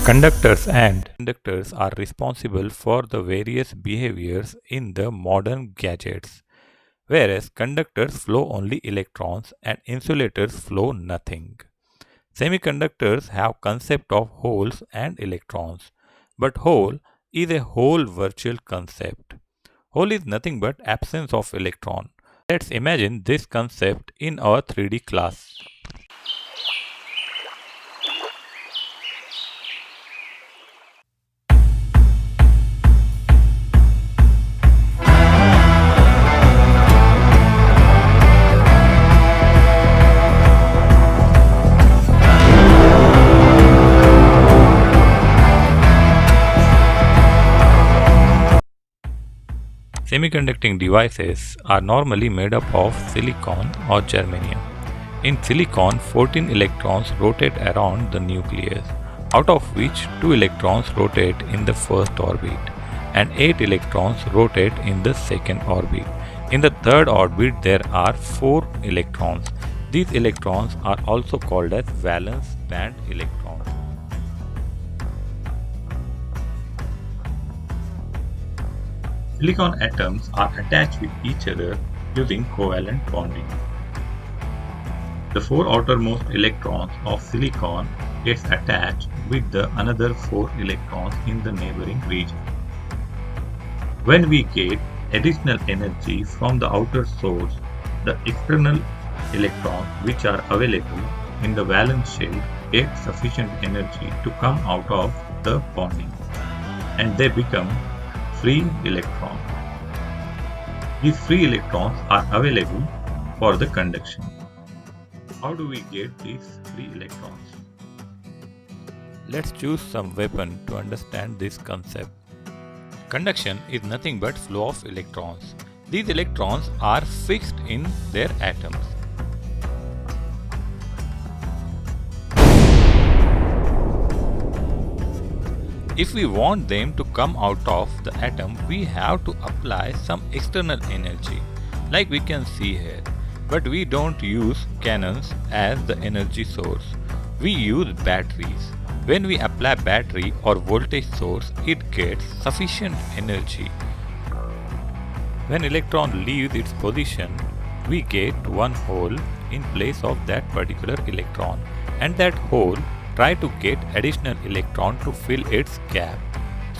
Conductors and inductors are responsible for the various behaviors in the modern gadgets, whereas conductors flow only electrons and insulators flow nothing. Semiconductors have concept of holes and electrons, but hole is a whole virtual concept. Hole is nothing but absence of electron. Let's imagine this concept in our 3D class. Semiconducting devices are normally made up of silicon or germanium. In silicon, 14 electrons rotate around the nucleus, out of which 2 electrons rotate in the first orbit and 8 electrons rotate in the second orbit. In the third orbit, there are 4 electrons. These electrons are also called as valence band electrons. Silicon atoms are attached with each other using covalent bonding. The 4 outermost electrons of silicon gets attached with the another 4 electrons in the neighboring region. When we get additional energy from the outer source, the external electrons which are available in the valence shell get sufficient energy to come out of the bonding, and they become free electrons. These free electrons are available for the conduction. How do we get these free electrons? Let's choose some weapon to understand this concept. Conduction is nothing but flow of electrons. These electrons are fixed in their atoms. If we want them to come out of the atom, we have to apply some external energy, like we can see here. But we don't use cannons as the energy source. We use batteries. When we apply battery or voltage source, it gets sufficient energy. When electron leaves its position, we get one hole in place of that particular electron, and that hole try to get additional electron to fill its gap.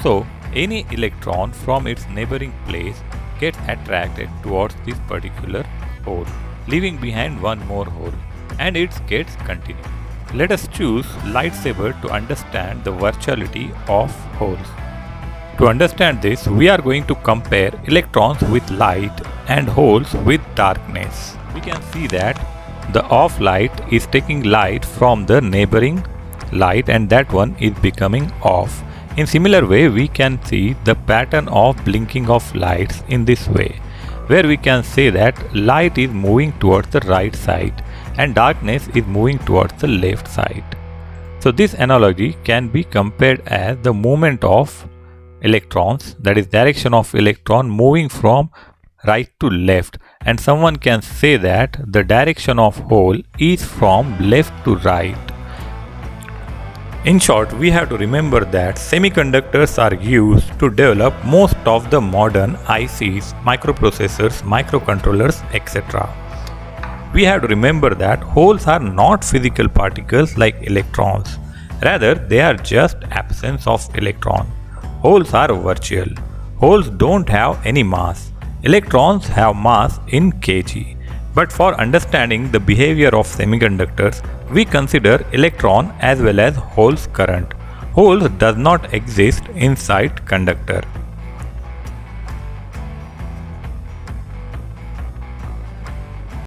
So any electron from its neighboring place gets attracted towards this particular hole, leaving behind one more hole, and it gets continued. Let us choose lightsaber to understand the virtuality of holes. To understand this, we are going to compare electrons with light and holes with darkness. We can see that the off light is taking light from the neighboring light, and that one is becoming off. In similar way, we can see the pattern of blinking of lights in this way, where we can say that light is moving towards the right side and darkness is moving towards the left side. So this analogy can be compared as the movement of electrons, that is direction of electron moving from right to left, and someone can say that the direction of hole is from left to right. In short, we have to remember that semiconductors are used to develop most of the modern ICs, microprocessors, microcontrollers, etc. We have to remember that holes are not physical particles like electrons. Rather, they are just absence of electron. Holes are virtual. Holes don't have any mass. Electrons have mass in kg. But for understanding the behavior of semiconductors, we consider electron as well as holes current. Holes does not exist inside conductor.